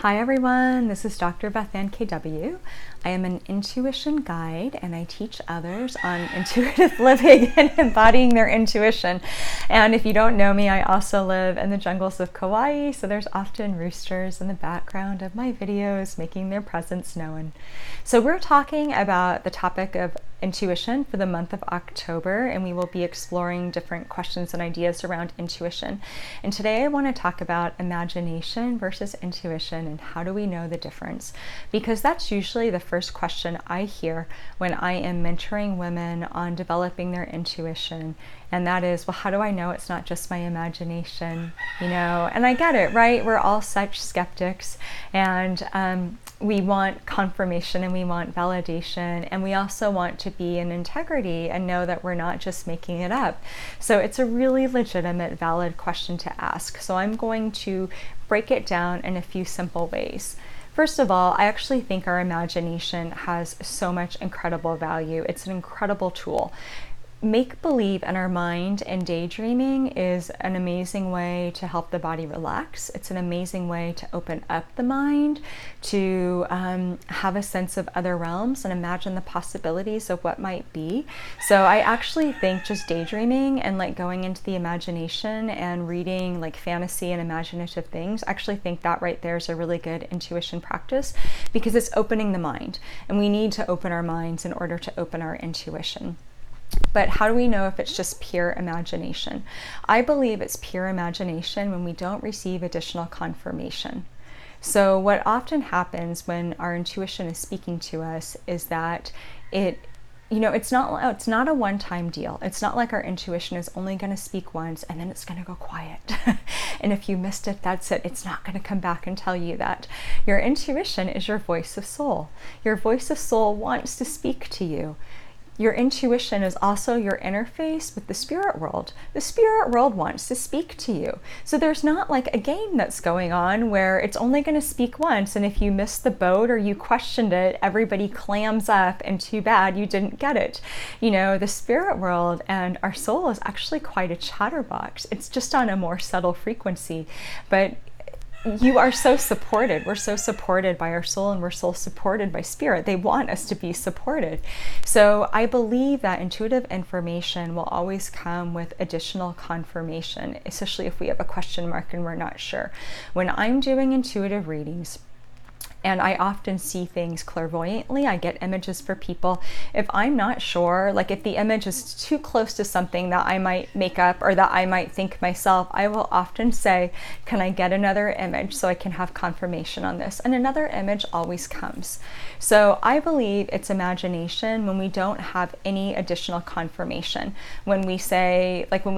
Hi everyone, this is Dr. BethAnne KW. I am an intuition guide and I teach others on intuitive living and embodying their intuition. And if you don't know me, I also live in the jungles of Kauai, so there's often roosters in the background of my videos making their presence known. So we're talking about the topic of intuition for the month of October, and we will be exploring different questions and ideas around intuition. And today I want to talk about imagination versus intuition and how do we know the difference? Because that's usually the first question I hear when I am mentoring women on developing their intuition. And that is, well, how do I know it's not just my imagination? And I get it, right? We're all such skeptics, and we want confirmation and we want validation, and we also want to be in integrity and know that we're not just making it up. So it's a really legitimate, valid question to ask. So I'm going to break it down in a few simple ways. First of all, I actually think our imagination has so much incredible value. It's an incredible tool. Make-believe in our mind and daydreaming is an amazing way to help the body relax. It's an amazing way to open up the mind, to have a sense of other realms and imagine the possibilities of what might be. So I actually think just daydreaming and like going into the imagination and reading like fantasy and imaginative things, I actually think that right there is a really good intuition practice because it's opening the mind, and we need to open our minds in order to open our intuition. But how do we know if it's just pure imagination? I believe it's pure imagination when we don't receive additional confirmation. So what often happens when our intuition is speaking to us is that it's not a one-time deal. It's not like our intuition is only going to speak once and then it's going to go quiet. And if you missed it, that's it. It's not going to come back and tell you that. Your intuition is your voice of soul. Your voice of soul wants to speak to you. Your intuition is also your interface with the spirit world. The spirit world wants to speak to you. So there's not like a game that's going on where it's only going to speak once, and if you missed the boat or you questioned it, everybody clams up and too bad you didn't get it. The spirit world and our soul is actually quite a chatterbox. It's just on a more subtle frequency, but you are so supported. We're so supported by our soul, and we're so supported by spirit. They want us to be supported. So I believe that intuitive information will always come with additional confirmation, especially if we have a question mark and we're not sure. When I'm doing intuitive readings, and I often see things clairvoyantly, I get images for people. If I'm not sure, like if the image is too close to something that I might make up or that I might think myself, I will often say, can I get another image so I can have confirmation on this? And another image always comes. So I believe it's imagination when we don't have any additional confirmation. When we say, like when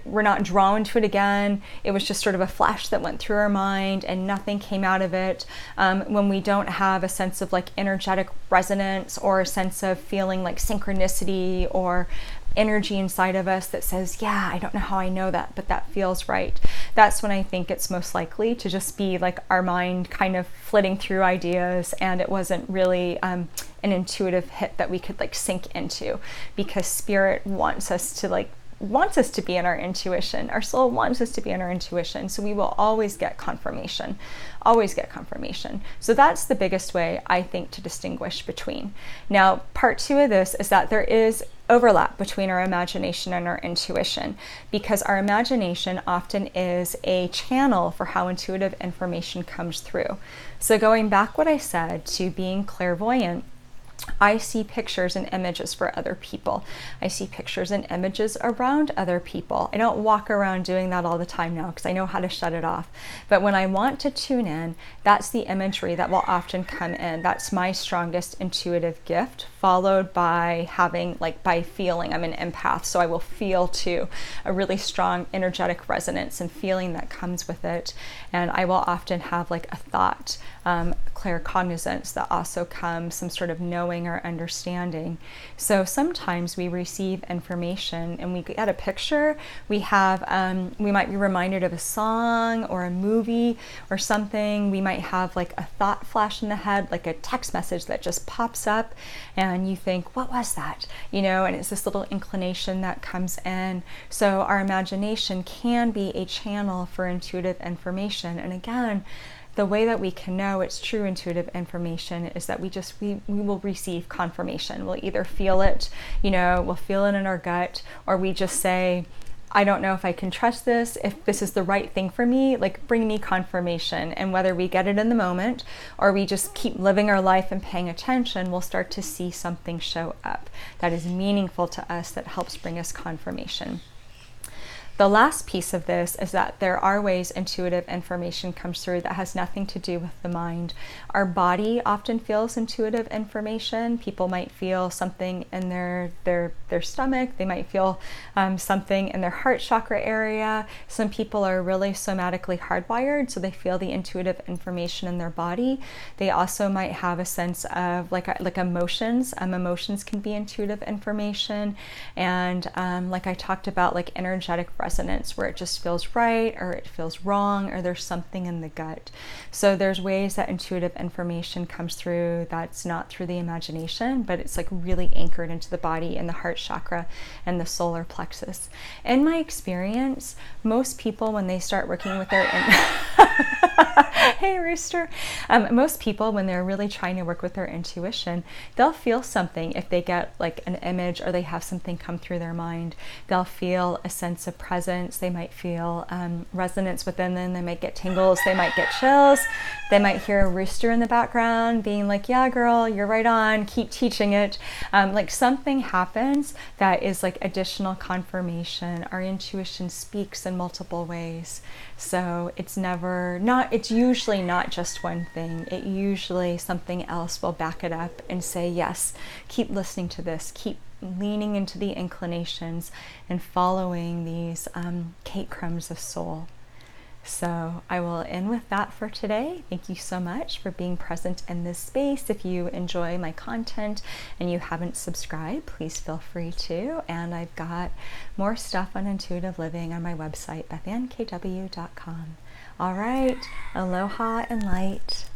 we're not drawn to it again, it was just sort of a flash that went through our mind and nothing came out of it. When we don't have a sense of like energetic resonance or a sense of feeling like synchronicity or energy inside of us that says, yeah, I don't know how I know that, but that feels right. That's when I think it's most likely to just be like our mind kind of flitting through ideas, and it wasn't really an intuitive hit that we could like sink into, because spirit wants us to be in our intuition. Our soul wants us to be in our intuition. So we will always get confirmation, always get confirmation. So that's the biggest way I think to distinguish between. Now, part two of this is that there is overlap between our imagination and our intuition, because our imagination often is a channel for how intuitive information comes through. So going back what I said to being clairvoyant, I see pictures and images for other people. I see pictures and images around other people. I don't walk around doing that all the time now because I know how to shut it off. But when I want to tune in, that's the imagery that will often come in. That's my strongest intuitive gift, followed by by feeling. I'm an empath, so I will feel too a really strong energetic resonance and feeling that comes with it. And I will often have like a thought, claircognizance that also comes, some sort of knowing or understanding. So sometimes we receive information and we get a picture, we might be reminded of a song or a movie or something. We might have like a thought flash in the head, like a text message that just pops up and you think, what was that? And it's this little inclination that comes in. So our imagination can be a channel for intuitive information. And again, the way that we can know it's true intuitive information is that we will receive confirmation. We'll either feel it, we'll feel it in our gut, or we just say, I don't know if I can trust this, if this is the right thing for me, like bring me confirmation. And whether we get it in the moment or we just keep living our life and paying attention, we'll start to see something show up that is meaningful to us, that helps bring us confirmation. The last piece of this is that there are ways intuitive information comes through that has nothing to do with the mind. Our body often feels intuitive information. People might feel something in their stomach. They might feel something in their heart chakra area. Some people are really somatically hardwired, so they feel the intuitive information in their body. They also might have a sense of like emotions. Emotions can be intuitive information. And like I talked about, like energetic resonance, where it just feels right or it feels wrong or there's something in the gut. So there's ways that intuitive information comes through that's not through the imagination, but it's like really anchored into the body and the heart chakra and the solar plexus. In my experience, most people when they start working with their hey rooster, most people when they're really trying to work with their intuition, they'll feel something. If they get like an image or they have something come through their mind, they'll feel a sense of presence. They might feel resonance within them. They might get tingles. They might get chills. They might hear a rooster in the background being like, yeah, girl, you're right on. Keep teaching it. Like something happens that is like additional confirmation. Our intuition speaks in multiple ways. So it's usually not just one thing. It usually something else will back it up and say, yes, keep listening to this. Keep leaning into the inclinations and following these cake crumbs of soul. So I will end with that for today. Thank you so much for being present in this space. If you enjoy my content and you haven't subscribed, please feel free to. And I've got more stuff on intuitive living on my website, BethAnneKW.com. All right, aloha and light.